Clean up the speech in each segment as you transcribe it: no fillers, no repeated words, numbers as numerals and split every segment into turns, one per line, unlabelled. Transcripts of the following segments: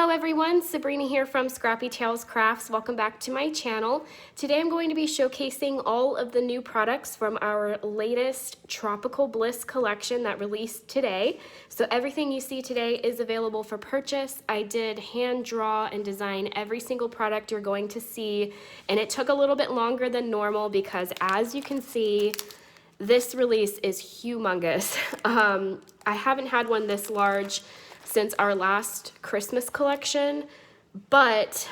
Hello everyone, Sabrina here from Scrappy Tales Crafts. Welcome back to my channel. Today I'm going to be showcasing all of the new products from our latest Tropical Bliss collection that released today. So everything you see today is available for purchase. I did hand draw and design every single product you're going to see, and it took a little bit longer than normal because, as you can see, this release is humongous. I haven't had one this large since our last Christmas collection, but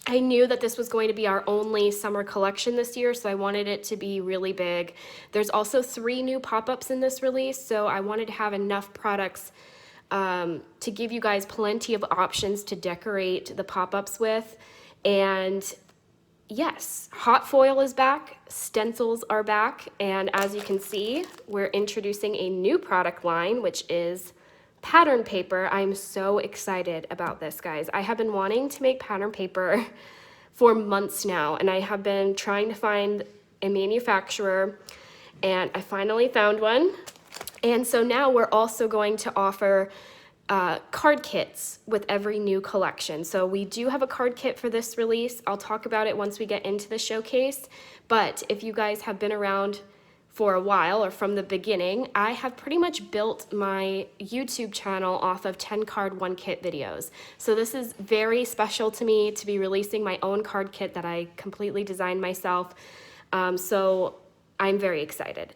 I knew that this was going to be our only summer collection this year, so I wanted it to be really big. There's also 3 new pop-ups in this release, so I wanted to have enough products to give you guys plenty of options to decorate the pop-ups with. And yes, hot foil is back, stencils are back, and as you can see, we're introducing a new product line, which is pattern paper. I'm so excited about this, guys. I have been wanting to make pattern paper for months now, and I have been trying to find a manufacturer, and I finally found one. And so now we're also going to offer card kits with every new collection. So we do have a card kit for this release. I'll talk about it once we get into the showcase, but if you guys have been around for a while or from the beginning, I have pretty much built my YouTube channel off of 10 card 1 kit videos. So this is very special to me to be releasing my own card kit that I completely designed myself. So I'm very excited.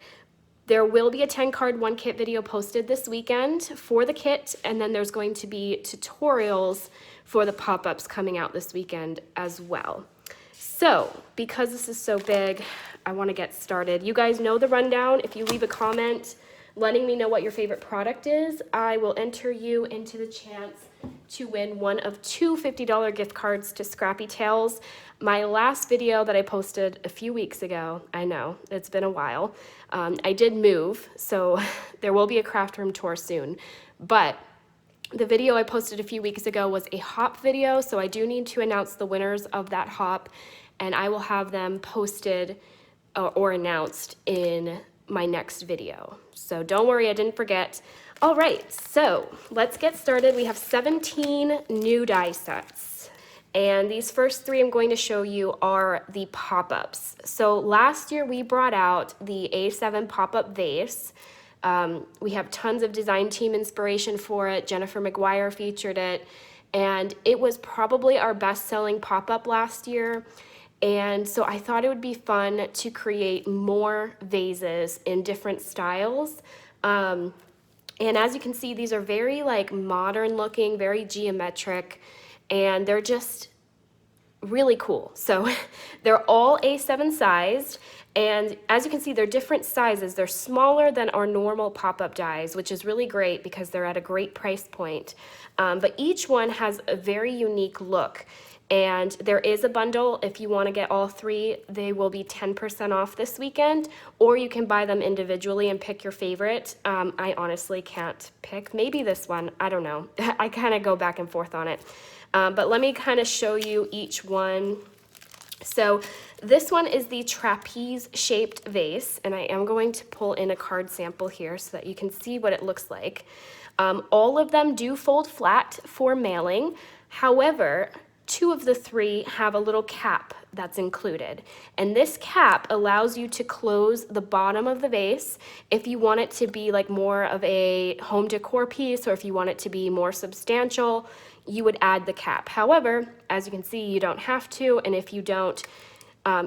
There will be a 10 card 1 kit video posted this weekend for the kit, and then there's going to be tutorials for the pop-ups coming out this weekend as well. So because this is so big, I want to get started. You guys know the rundown. If you leave a comment letting me know what your favorite product is, I will enter you into the chance to win one of 2 $50 gift cards to Scrappy Tales. My last video that I posted a few weeks ago, I know, it's been a while, I did move, so there will be a craft room tour soon, but the video I posted a few weeks ago was a hop video, so I do need to announce the winners of that hop, and I will have them posted or announced in my next video. So don't worry, I didn't forget. All right, so let's get started. We have 17 new die sets, and these first 3 I'm going to show you are the pop-ups. So last year we brought out the A7 pop-up vase. We have tons of design team inspiration for it. Jennifer McGuire featured it, and it was probably our best-selling pop-up last year. And so I thought it would be fun to create more vases in different styles. And as you can see, these are very like modern looking, very geometric, and they're just really cool. So they're all A7 sized, and as you can see, they're different sizes. They're smaller than our normal pop-up dies, which is really great because they're at a great price point. But each one has a very unique look. And there is a bundle. If you want to get all 3, they will be 10% off this weekend, or you can buy them individually and pick your favorite. I honestly can't pick. Maybe this one. I don't know. I kind of go back and forth on it. But let me kind of show you each one. So this one is the trapeze shaped vase, and I am going to pull in a card sample here so that you can see what it looks like. All of them do fold flat for mailing. However, 2 of the 3 have a little cap that's included, and this cap allows you to close the bottom of the vase if you want it to be like more of a home decor piece, or if you want it to be more substantial, you would add the cap. However, as you can see, you don't have to, and if you don't,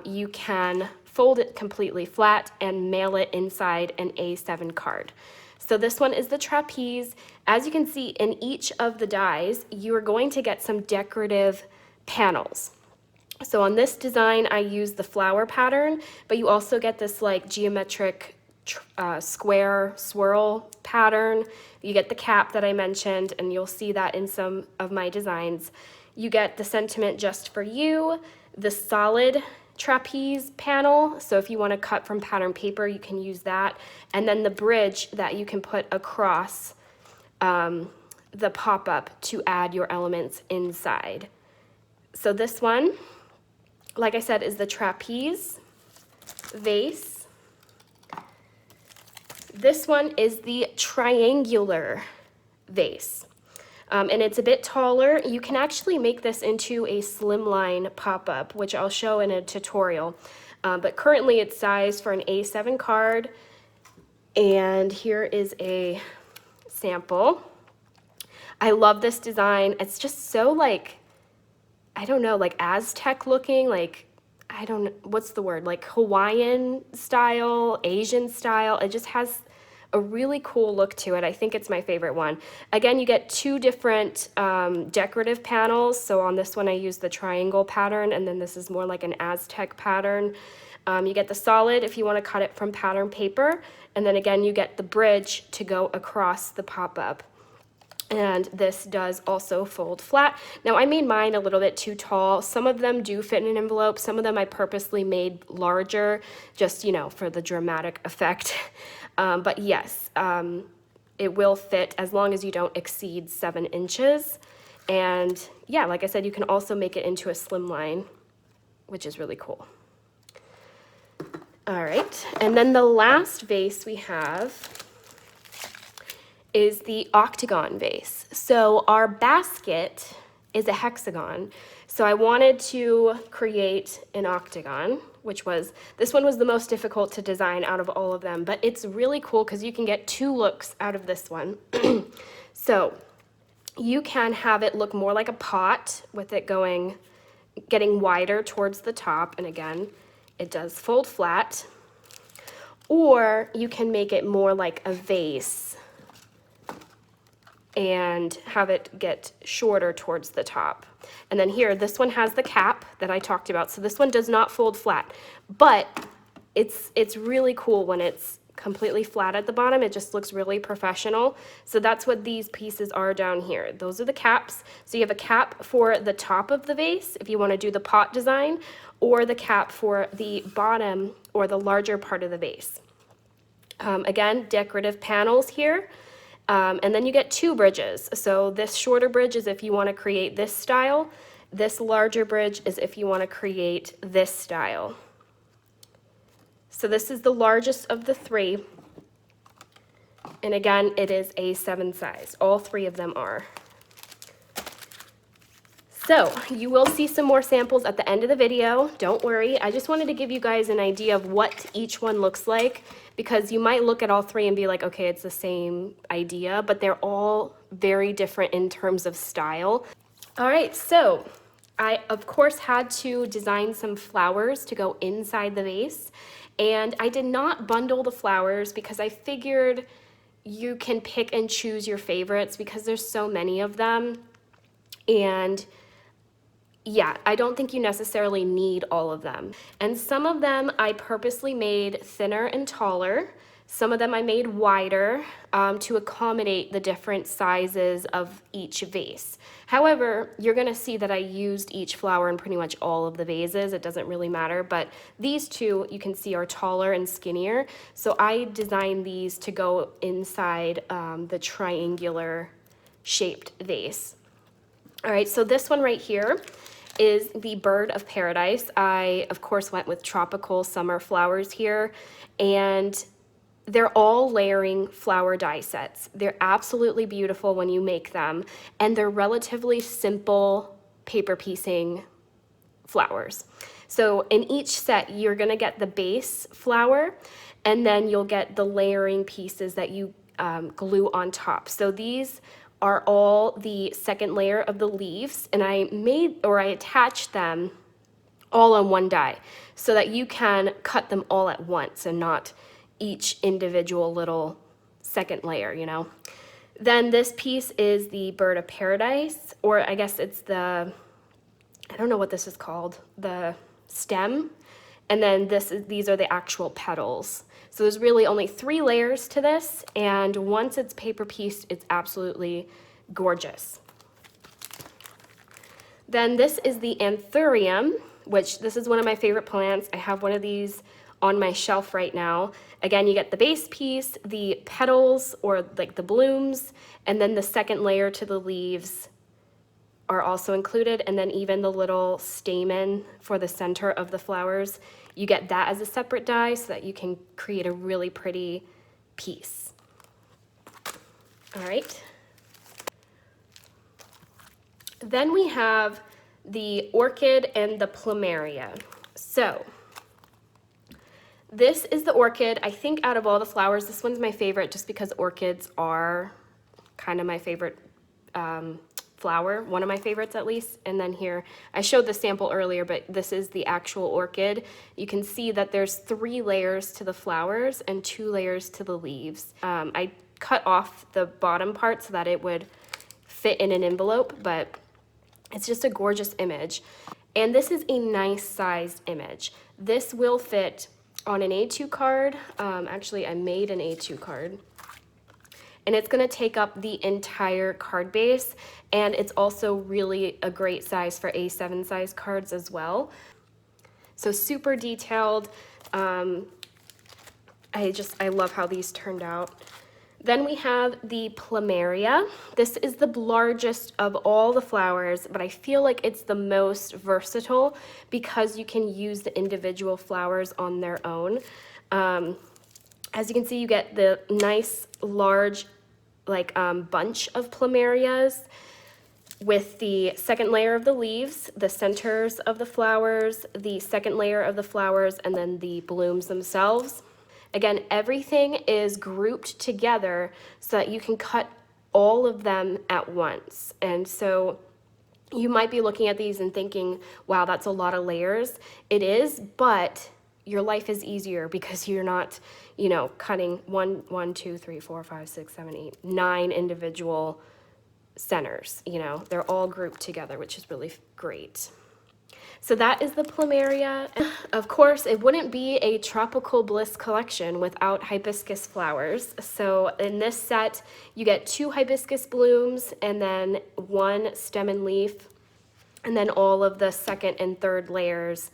you can fold it completely flat and mail it inside an A7 card. So this one is the trapeze. As you can see, in each of the dies, you are going to get some decorative panels. So on this design, I use the flower pattern, but you also get this like geometric square swirl pattern. You get the cap that I mentioned, and you'll see that in some of my designs. You get the sentiment just for you, the solid trapeze panel, so if you want to cut from pattern paper, you can use that, and then the bridge that you can put across the pop-up to add your elements inside. So this one, like I said, is the trapeze vase. This one is the triangular vase. and it's a bit taller. You can actually make this into a slimline pop-up, which I'll show in a tutorial. But currently it's sized for an A7 card, and here is a sample. I love this design. It's just so like, I don't know, like Aztec looking, like, I don't know, what's the word, like Hawaiian style, Asian style. It just has a really cool look to it. I think it's my favorite one. Again, you get two different decorative panels. So on this one I use the triangle pattern, and then this is more like an Aztec pattern. You get the solid if you want to cut it from pattern paper, and then again you get the bridge to go across the pop-up. And this does also fold flat. Now I made mine a little bit too tall. Some of them do fit in an envelope. Some of them I purposely made larger, just, you know, for the dramatic effect. But yes, it will fit as long as you don't exceed 7 inches. And yeah, like I said, you can also make it into a slimline, which is really cool. All right, and then the last vase we have is the octagon vase. So our basket is a hexagon. So I wanted to create an octagon, which was, this one was the most difficult to design out of all of them, but it's really cool because you can get 2 looks out of this one. So you can have it look more like a pot with it getting wider towards the top, and again, it does fold flat. Or you can make it more like a vase and have it get shorter towards the top. And then here, this one has the cap that I talked about. So this one does not fold flat, but it's really cool when it's completely flat at the bottom. It just looks really professional. So that's what these pieces are down here. Those are the caps. So you have a cap for the top of the vase if you want to do the pot design, or the cap for the bottom or the larger part of the vase. Again, decorative panels here. And then you get 2 bridges. So this shorter bridge is if you want to create this style. This larger bridge is if you want to create this style. So this is the largest of the 3. And again, it is A7 size. All 3 of them are. So you will see some more samples at the end of the video. Don't worry. I just wanted to give you guys an idea of what each one looks like, because you might look at all 3 and be like, okay, it's the same idea, but they're all very different in terms of style. All right, so I, of course, had to design some flowers to go inside the vase, and I did not bundle the flowers because I figured you can pick and choose your favorites because there's so many of them. And yeah, I don't think you necessarily need all of them. And some of them I purposely made thinner and taller. Some of them I made wider to accommodate the different sizes of each vase. However, you're gonna see that I used each flower in pretty much all of the vases. It doesn't really matter, but these 2 you can see are taller and skinnier. So I designed these to go inside the triangular shaped vase. All right, so this one right here is the bird of paradise. I, of course, went with tropical summer flowers here, and they're all layering flower die sets. They're absolutely beautiful when you make them, and they're relatively simple paper piecing flowers. So in each set, you're gonna get the base flower, and then you'll get the layering pieces that you glue on top. So these are all the second layer of the leaves, and I attached them all on one die so that you can cut them all at once and not each individual little second layer, you know. Then this piece is the bird of paradise, or I guess it's the, I don't know what this is called, the stem, and then these are the actual petals. So there's really only 3 layers to this, and once it's paper pieced, it's absolutely gorgeous. Then this is the Anthurium, which this is one of my favorite plants. I have one of these on my shelf right now. Again, you get the base piece, the petals or like the blooms, and then the second layer to the leaves are also included, and then even the little stamen for the center of the flowers. You get that as a separate die so that you can create a really pretty piece. All right. Then we have the Orchid and the Plumeria. So this is the Orchid. I think out of all the flowers, this one's my favorite just because orchids are kind of my favorite flower, one of my favorites at least. And then here, I showed the sample earlier, but this is the actual orchid. You can see that there's 3 layers to the flowers and 2 layers to the leaves. I cut off the bottom part so that it would fit in an envelope, but it's just a gorgeous image. And this is a nice sized image. This will fit on an A2 card. Actually, I made an A2 card. And it's gonna take up the entire card base, and it's also really a great size for A7 size cards as well. So super detailed. I love how these turned out. Then we have the Plumeria. This is the largest of all the flowers, but I feel like it's the most versatile because you can use the individual flowers on their own. As you can see, you get the nice large bunch of plumerias with the second layer of the leaves, the centers of the flowers, the second layer of the flowers, and then the blooms themselves. Again, everything is grouped together so that you can cut all of them at once. And so you might be looking at these and thinking, wow, that's a lot of layers. It is, but your life is easier because you're not, cutting 1, 2, 3, 4, 5, 6, 7, 8, 9 individual centers. They're all grouped together, which is really great. So that is the Plumeria. Of course, it wouldn't be a Tropical Bliss collection without hibiscus flowers. So in this set, you get 2 hibiscus blooms and then 1 stem and leaf, and then all of the second and third layers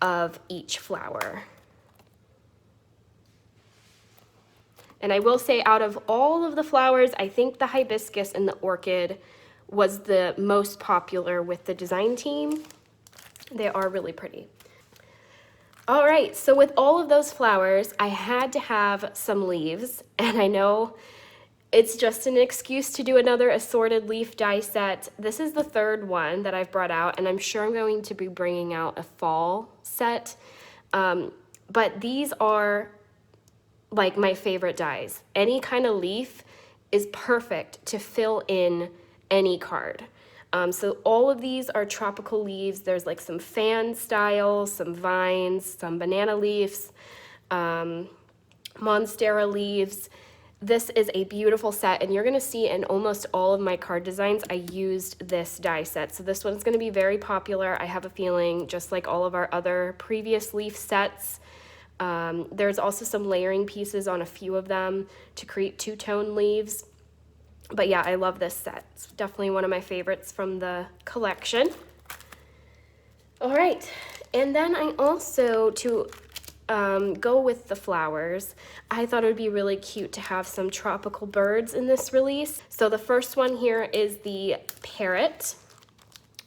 of each flower. And I will say, out of all of the flowers, I think the hibiscus and the orchid was the most popular with the design team. They are really pretty. All right, so with all of those flowers, I had to have some leaves, and I know it's just an excuse to do another assorted leaf die set. This is the 3rd one that I've brought out, and I'm sure I'm going to be bringing out a fall set. But these are like my favorite dies. Any kind of leaf is perfect to fill in any card. So all of these are tropical leaves. There's like some fan style, some vines, some banana leaves, monstera leaves. This is a beautiful set, and you're gonna see in almost all of my card designs, I used this die set. So this one's gonna be very popular. I have a feeling, just like all of our other previous leaf sets. There's also some layering pieces on a few of them to create 2-tone leaves. But yeah, I love this set. It's definitely one of my favorites from the collection. All right, and then I also, to go with the flowers, I thought it would be really cute to have some tropical birds in this release. So the first one here is the Parrot,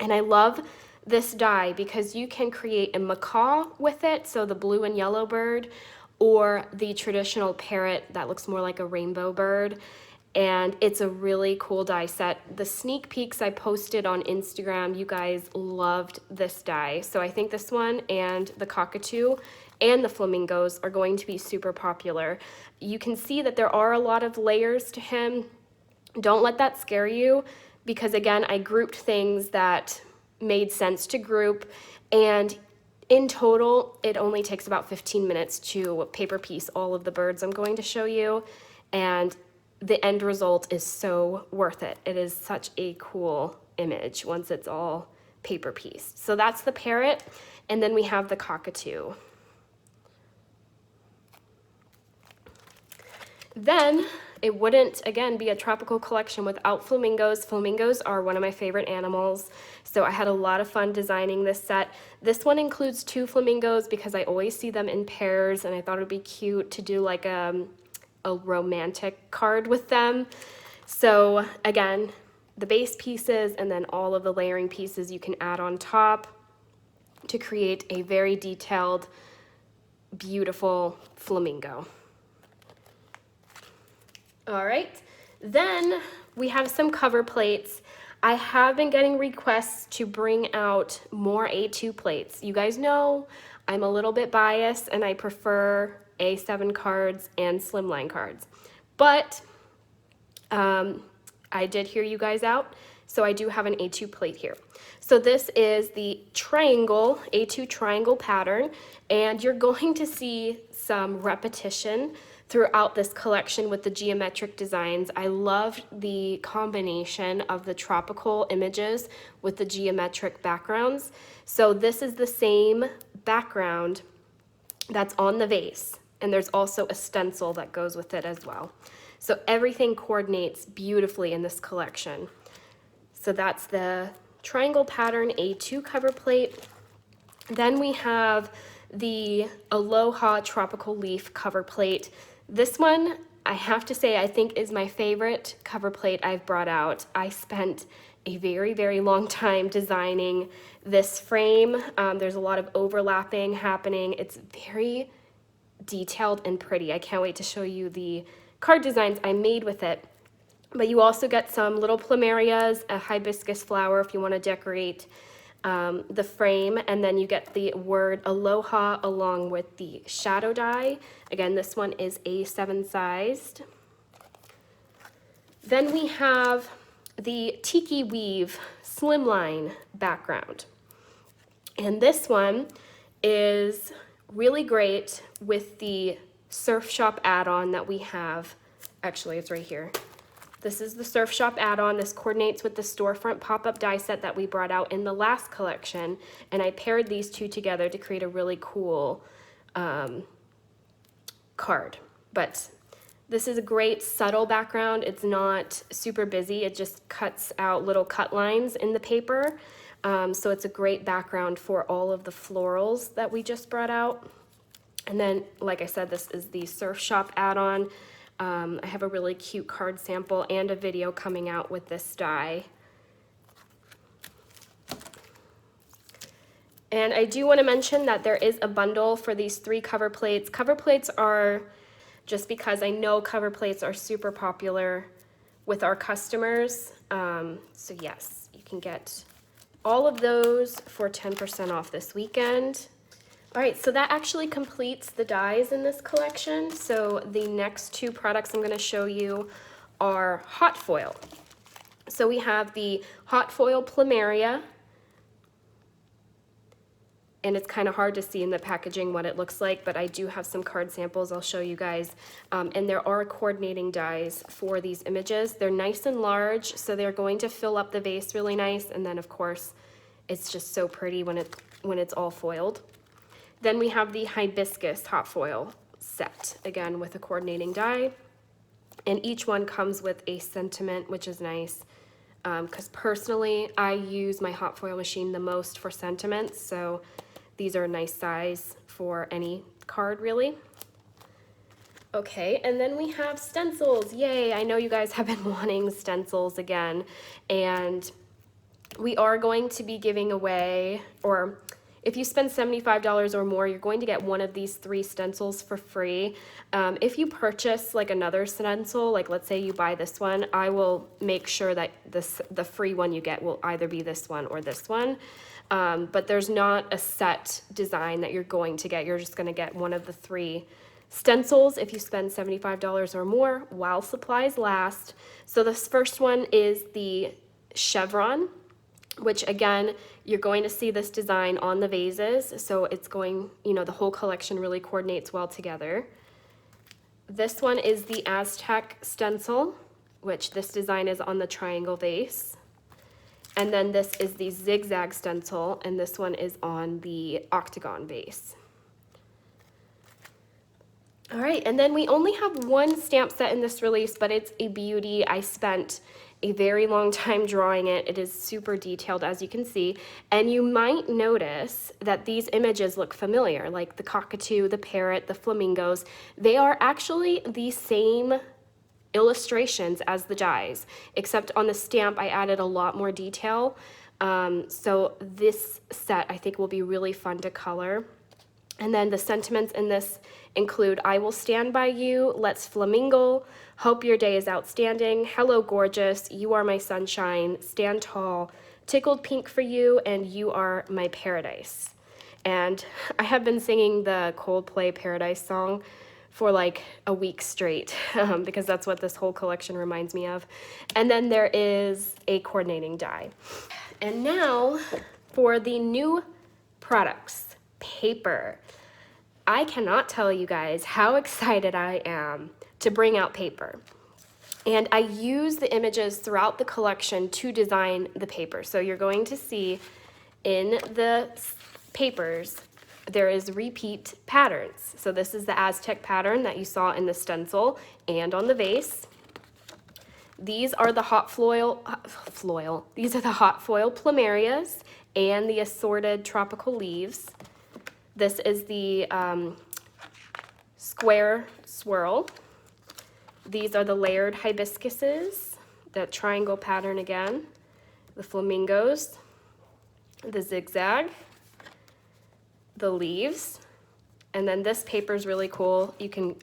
and I love this die because you can create a macaw with it, so the blue and yellow bird, or the traditional parrot that looks more like a rainbow bird. And it's a really cool die set. The sneak peeks I posted on Instagram, you guys loved this die. So I think this one and the cockatoo and the flamingos are going to be super popular. You can see that there are a lot of layers to him. Don't let that scare you, because again, I grouped things that made sense to group, and in total, it only takes about 15 minutes to paper piece all of the birds I'm going to show you, and the end result is so worth it. It is such a cool image once it's all paper pieced. So that's the parrot, and then we have the cockatoo. Then it wouldn't, again, be a tropical collection without flamingos. Flamingos are one of my favorite animals, so I had a lot of fun designing this set. This one includes 2 flamingos because I always see them in pairs, and I thought it would be cute to do like a romantic card with them. So again, the base pieces and then all of the layering pieces you can add on top to create a very detailed, beautiful flamingo. All right, then we have some cover plates. I have been getting requests to bring out more A2 plates. You guys know I'm a little bit biased and I prefer A7 cards and Slimline cards. But I did hear you guys out, so I do have an A2 plate here. So this is the triangle, A2 triangle pattern, and you're going to see some repetition throughout this collection with the geometric designs. I love the combination of the tropical images with the geometric backgrounds. So this is the same background that's on the vase, and there's also a stencil that goes with it as well. So everything coordinates beautifully in this collection. So that's the triangle pattern A2 cover plate. Then we have the Aloha tropical leaf cover plate. This one, I have to say, I think is my favorite cover plate I've brought out. I spent a very, very long time designing this frame. There's a lot of overlapping happening. It's very detailed and pretty. I can't wait to show you the card designs I made with it. But you also get some little plumerias, a hibiscus flower if you want to decorate the frame, and then you get the word Aloha along with the shadow die. Again, this one is A7 sized. Then we have the Tiki weave Slimline background. And this one is really great with the Surf Shop add-on that we have. Actually, it's right here. This is the Surf Shop add-on. This coordinates with the storefront pop-up die set that we brought out in the last collection, and I paired these two together to create a really cool card. But this is a great subtle background. It's not super busy. It just cuts out little cut lines in the paper. So it's a great background for all of the florals that we just brought out. And then, like I said, this is the Surf Shop add-on. I have a really cute card sample and a video coming out with this die. And I do want to mention that there is a bundle for these 3 cover plates. Cover plates are, just because I know cover plates are super popular with our customers. So yes, you can get all of those for 10% off this weekend. All right, so that actually completes the dies in this collection. So the next 2 products I'm going to show you are hot foil. So we have the hot foil Plumeria, and it's kind of hard to see in the packaging what it looks like, but I do have some card samples I'll show you guys. And there are coordinating dies for these images. They're nice and large, so they're going to fill up the vase really nice, and then of course it's just so pretty when it's all foiled. Then we have the Hibiscus hot foil set, again with a coordinating die. And each one comes with a sentiment, which is nice, because personally I use my hot foil machine the most for sentiments, so these are a nice size for any card really. Okay, and then we have stencils. Yay, I know you guys have been wanting stencils again, and we are going to be giving away, or if you spend $75 or more, you're going to get one of these 3 stencils for free. If you purchase like another stencil, like let's say you buy this one, I will make sure that the free one you get will either be this one or this one. But there's not a set design that you're going to get. You're just going to get one of the 3 stencils if you spend $75 or more while supplies last. So this first one is the chevron, which again, you're going to see this design on the vases, so it's going, the whole collection really coordinates well together. This one is the Aztec Stencil, which this design is on the triangle vase. And then this is the Zigzag Stencil, and this one is on the octagon vase. All right, and then we only have 1 stamp set in this release, but it's a beauty. I spent a very long time drawing it. It is super detailed, as you can see, and you might notice that these images look familiar, like the cockatoo, the parrot, the flamingos. They are actually the same illustrations as the dies, except on the stamp I added a lot more detail. So this set I think will be really fun to color. And then the sentiments in this include, I will stand by you, let's flamingo, hope your day is outstanding, hello gorgeous, you are my sunshine, stand tall, tickled pink for you, and you are my paradise. And I have been singing the Coldplay Paradise song for like a week straight because that's what this whole collection reminds me of. And then there is a coordinating die. And now for the new products, paper. I cannot tell you guys how excited I am to bring out paper. And I use the images throughout the collection to design the paper. So you're going to see in the papers, there is repeat patterns. So this is the Aztec pattern that you saw in the stencil and on the vase. These are the hot foil Plumerias and the assorted tropical leaves. This is the square swirl. These are the layered hibiscuses, that triangle pattern again, the flamingos, the zigzag, the leaves, and then this paper is really cool. You can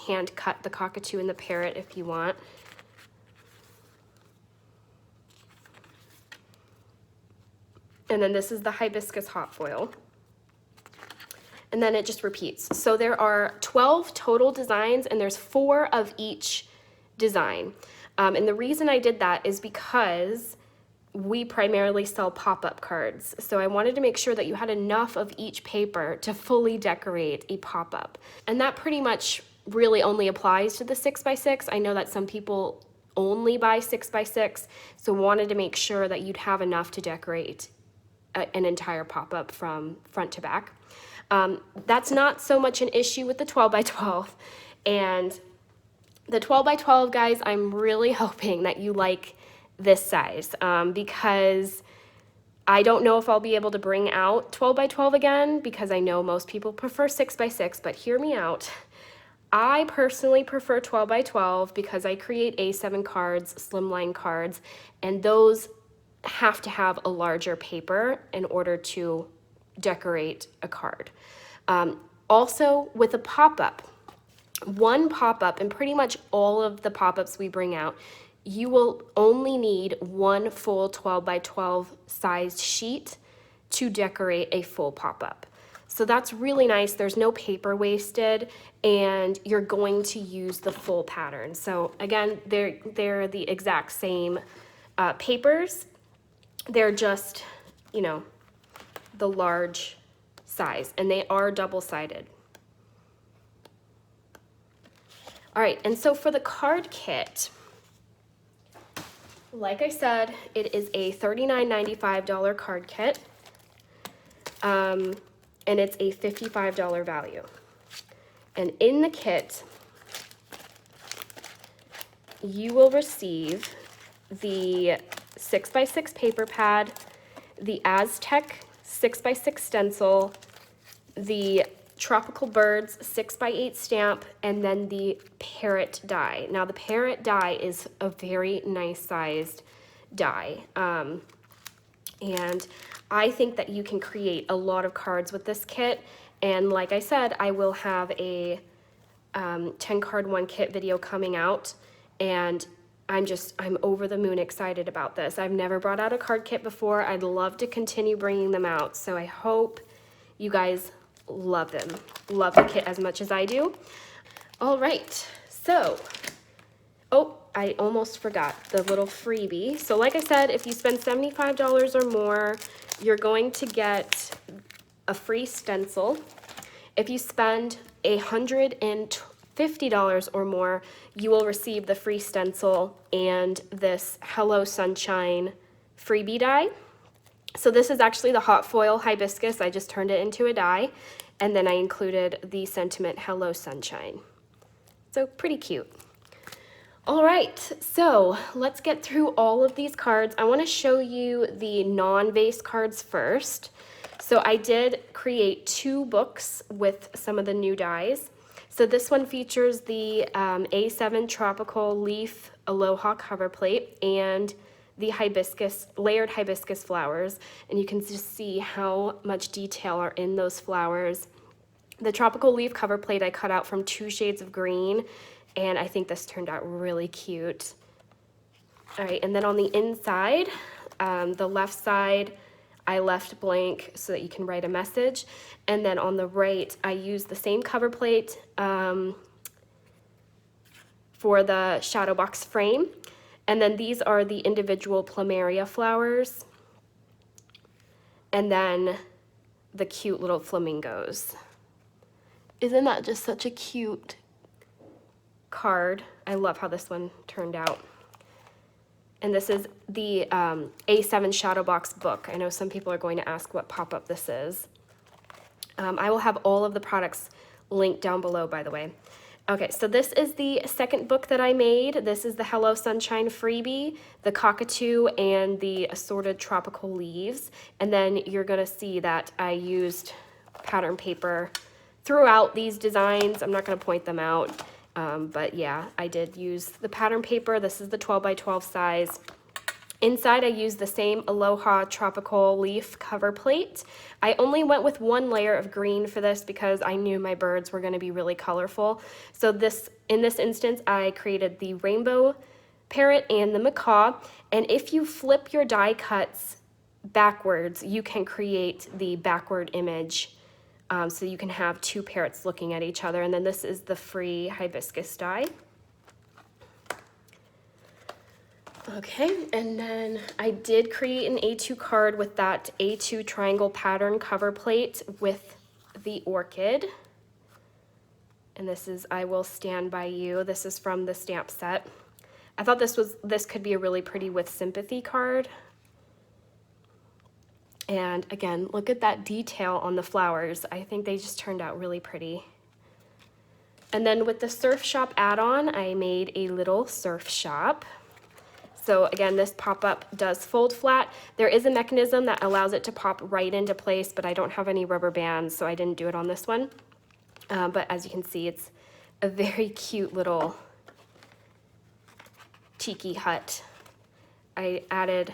hand cut the cockatoo and the parrot if you want. And then this is the hibiscus hot foil. And then it just repeats. So there are 12 total designs and there's 4 of each design. And the reason I did that is because we primarily sell pop-up cards. So I wanted to make sure that you had enough of each paper to fully decorate a pop-up. And that pretty much really only applies to the 6x6. I know that some people only buy 6x6, so wanted to make sure that you'd have enough to decorate an entire pop-up from front to back. That's not so much an issue with the 12x12. And the 12x12, guys, I'm really hoping that you like this size because I don't know if I'll be able to bring out 12x12 again because I know most people prefer 6x6, but hear me out. I personally prefer 12x12 because I create A7 cards, Slimline cards, and those have to have a larger paper in order to decorate a card. Also, with a pop-up, one pop-up, and pretty much all of the pop-ups we bring out, you will only need one full 12x12 sized sheet to decorate a full pop-up. So that's really nice. There's no paper wasted, and you're going to use the full pattern. So again, they're the exact same papers. They're just, you know, the large size, and they are double-sided. All right, and so for the card kit, like I said, it is a $39.95 card kit, and it's a $55 value. And in the kit, you will receive the 6x6 paper pad, the Aztec 6x6 stencil, the Tropical Birds 6x8 stamp, and then the Parrot die. Now the Parrot die is a very nice sized die, and I think that you can create a lot of cards with this kit. And like I said, I will have a 10 card one kit video coming out, and I'm over the moon excited about this. I've never brought out a card kit before. I'd love to continue bringing them out, so I hope you guys love them. Love the kit as much as I do. All right, so, oh, I almost forgot the little freebie. So like I said, if you spend $75 or more, you're going to get a free stencil. If you spend $150 or more, you will receive the free stencil and this Hello Sunshine freebie die. So this is actually the hot foil hibiscus. I just turned it into a die, and then I included the sentiment Hello Sunshine. So pretty cute. All right, so let's get through all of these cards. I want to show you the non-vase cards first. So I did create 2 books with some of the new dies. So this one features the A7 Tropical Leaf Aloha cover plate and the hibiscus, layered hibiscus flowers. And you can just see how much detail are in those flowers. The tropical leaf cover plate I cut out from 2 shades of green, and I think this turned out really cute. All right, and then on the inside, the left side, I left blank so that you can write a message. And then on the right, I used the same cover plate for the shadow box frame. And then these are the individual Plumeria flowers. And then the cute little flamingos. Isn't that just such a cute card? I love how this one turned out. And this is the A7 Shadow Box book. I know some people are going to ask what pop-up this is. I will have all of the products linked down below, by the way. Okay, so this is the second book that I made. This is the Hello Sunshine freebie, the cockatoo, and the assorted tropical leaves. And then you're gonna see that I used pattern paper throughout these designs. I'm not gonna point them out, but yeah, I did use the pattern paper. This is the 12 by 12 size. Inside, I used the same Aloha tropical leaf cover plate. I only went with 1 layer of green for this because I knew my birds were going to be really colorful. So in this instance, I created the rainbow parrot and the macaw. And if you flip your die cuts backwards, you can create the backward image. So you can have 2 parrots looking at each other. And then this is the free hibiscus die. Okay, and then I did create an A2 card with that A2 triangle pattern cover plate with the orchid. And this is I Will Stand By You. This is from the stamp set. I thought this could be a really pretty with sympathy card. And again, look at that detail on the flowers. I think they just turned out really pretty. And then with the Surf Shop add-on, I made a little surf shop. So again, this pop-up does fold flat. There is a mechanism that allows it to pop right into place, but I don't have any rubber bands, so I didn't do it on this one. But as you can see, it's a very cute little tiki hut. I added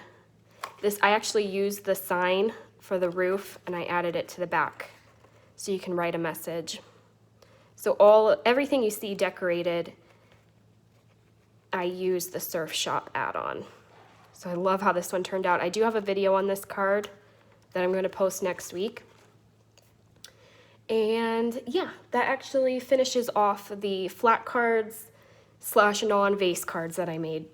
this, I actually used the sign for the roof and I added it to the back so you can write a message. So everything you see decorated, I used the Surf Shop add-on. So I love how this one turned out. I do have a video on this card that I'm going to post next week. And yeah, that actually finishes off the flat cards / non-vase cards that I made.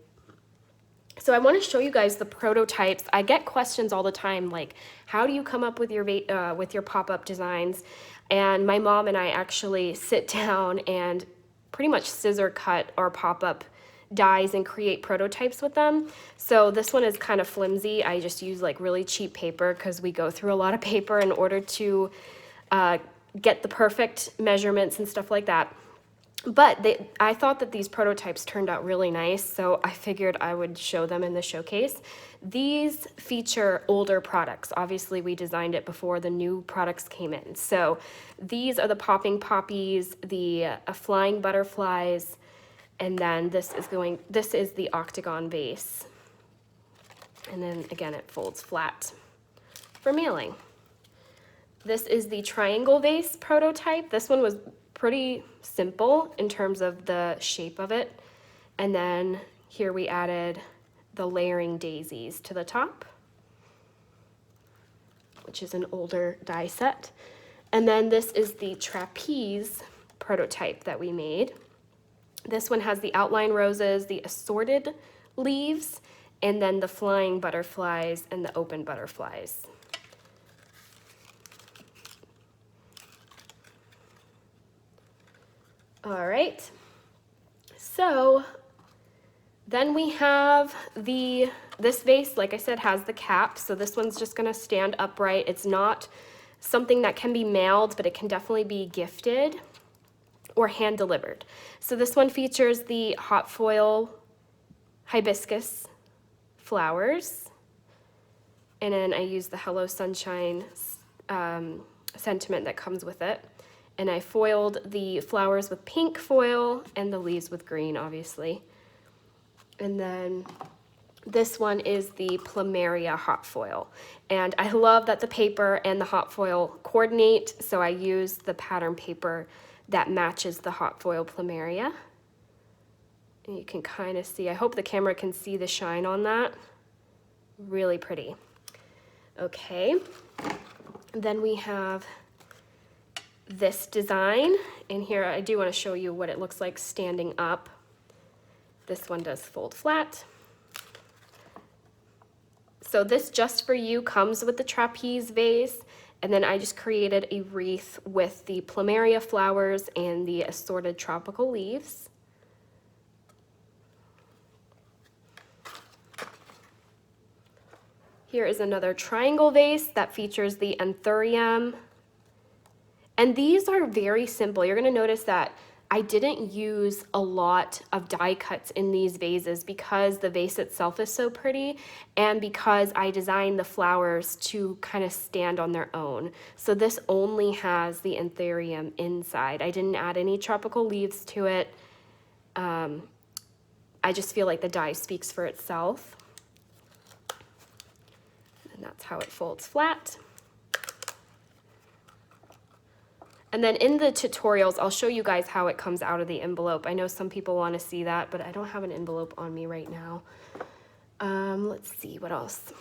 So I want to show you guys the prototypes. I get questions all the time like, how do you come up with your pop-up designs? And my mom and I actually sit down and pretty much scissor cut our pop-up dies and create prototypes with them. So this one is kind of flimsy. I just use like really cheap paper because we go through a lot of paper in order to get the perfect measurements and stuff like that. But I thought that these prototypes turned out really nice, so I figured I would show them in the showcase. These feature older products. Obviously, we designed it before the new products came in. So these are the popping poppies, the flying butterflies, and then this is the octagon vase. And then again, it folds flat for mailing. This is the triangle vase prototype. This one was pretty simple in terms of the shape of it. And then here we added the layering daisies to the top, which is an older die set. And then this is the trapeze prototype that we made. This one has the outline roses, the assorted leaves, and then the flying butterflies and the open butterflies. All right, so then we have this vase, like I said, has the cap. So this one's just gonna stand upright. It's not something that can be mailed, but it can definitely be gifted or hand delivered. So this one features the hot foil hibiscus flowers. And then I use the Hello Sunshine sentiment that comes with it. And I foiled the flowers with pink foil and the leaves with green, obviously. And then This one is the Plumeria hot foil. And I love that the paper and the hot foil coordinate, so I use the pattern paper that matches the hot foil Plumeria. And you can kind of see, I hope the camera can see the shine on that. Really pretty. Okay, then we have this design, and here I do want to show you what it looks like standing up. This one does fold flat. So this Just For You comes with the trapeze vase, and then I just created a wreath with the Plumeria flowers and the assorted tropical leaves. Here is another triangle vase that features the Anthurium. And these are very simple. You're going to notice that I didn't use a lot of die cuts in these vases because the vase itself is so pretty and because I designed the flowers to kind of stand on their own. So this only has the Anthurium inside. I didn't add any tropical leaves to it. I just feel like the die speaks for itself. And that's how it folds flat. And then in the tutorials, I'll show you guys how it comes out of the envelope. I know some people want to see that, but I don't have an envelope on me right now. Let's see, what else?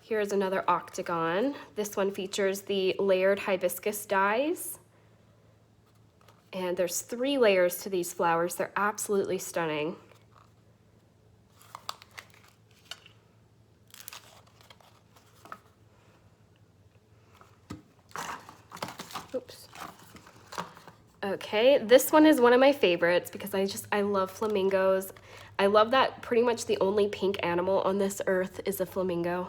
Here's another octagon. This one features the layered hibiscus dies. And there's 3 layers to these flowers. They're absolutely stunning. Oops. Okay, this one is one of my favorites because I love flamingos. I love that pretty much the only pink animal on this earth is a flamingo.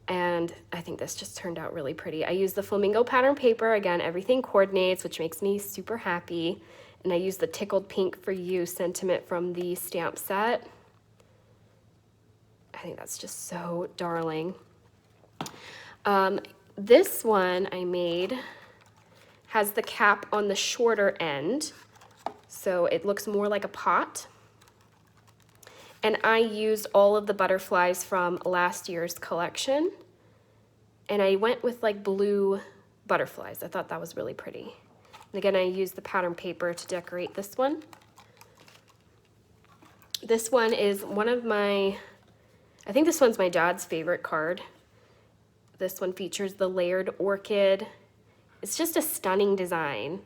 And I think this just turned out really pretty. I use the flamingo pattern paper. Again, everything coordinates, which makes me super happy. And I use the Tickled Pink for You sentiment from the stamp set. I think that's just so darling. This one I made has the cap on the shorter end, so it looks more like a pot. And I used all of the butterflies from last year's collection, and I went with like blue butterflies. I thought that was really pretty. And again, I used the pattern paper to decorate this one. This one is one of my, I think this one's my dad's favorite card. This one features the layered orchid. It's just a stunning design.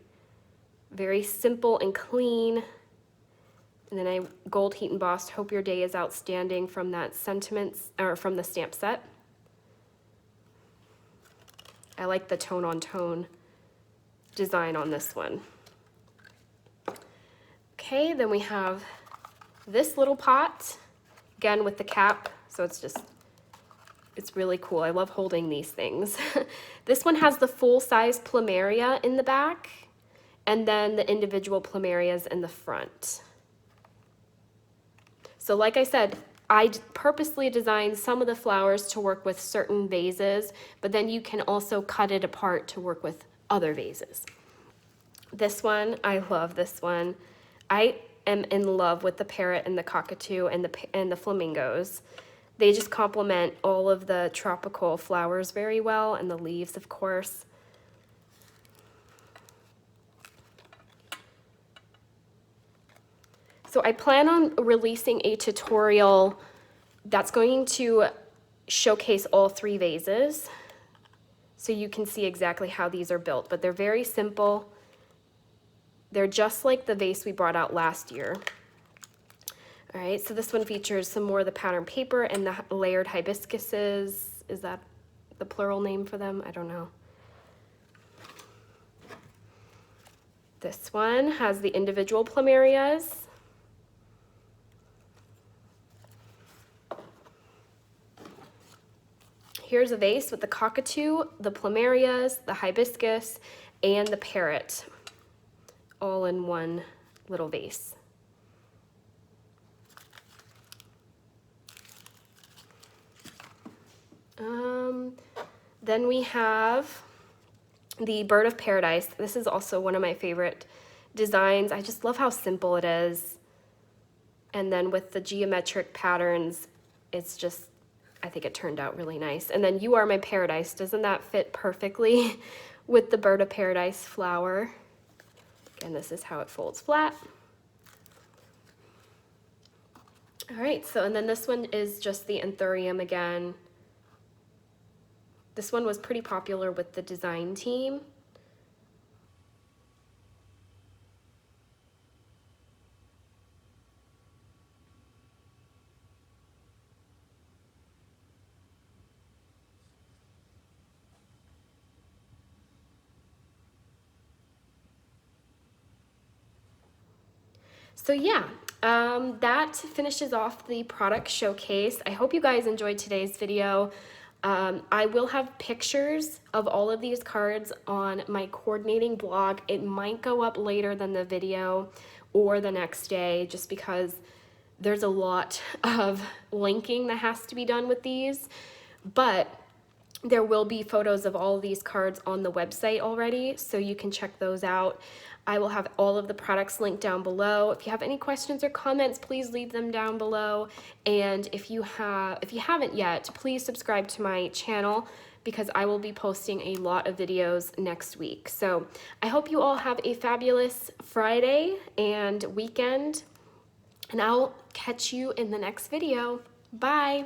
Very simple and clean. And then I gold heat embossed Hope Your Day is Outstanding from that sentiments, or from the stamp set. I like the tone on tone design on this one. Okay, then we have this little pot, again with the cap, so it's really cool. I love holding these things. This one has the full-size Plumeria in the back, and then the individual Plumerias in the front. So like I said, I purposely designed some of the flowers to work with certain vases, but then you can also cut it apart to work with other vases. This one, I love this one. I am in love with the parrot and the cockatoo and the flamingos. They just complement all of the tropical flowers very well, and the leaves, of course. So I plan on releasing a tutorial that's going to showcase all 3 vases, so you can see exactly how these are built, but they're very simple. They're just like the vase we brought out last year. All right, so this one features some more of the pattern paper and the layered hibiscuses. Is that the plural name for them? I don't know. This one has the individual Plumerias. Here's a vase with the cockatoo, the Plumerias, the hibiscus, and the parrot, all in one little vase. Then we have the Bird of Paradise. This is also one of my favorite designs. I just love how simple it is. And then with the geometric patterns, it's just, I think it turned out really nice. And then You Are My Paradise, doesn't that fit perfectly with the Bird of Paradise flower? And this is how it folds flat. All right, so and then this one is just the Anthurium again. This one was pretty popular with the design team. So yeah, that finishes off the product showcase. I hope you guys enjoyed today's video. I will have pictures of all of these cards on my coordinating blog. It might go up later than the video or the next day, just because there's a lot of linking that has to be done with these, but there will be photos of all of these cards on the website already, so you can check those out. I will have all of the products linked down below. If you have any questions or comments, please leave them down below. And if you haven't yet, please subscribe to my channel, because I will be posting a lot of videos next week. So I hope you all have a fabulous Friday and weekend, and I'll catch you in the next video. Bye.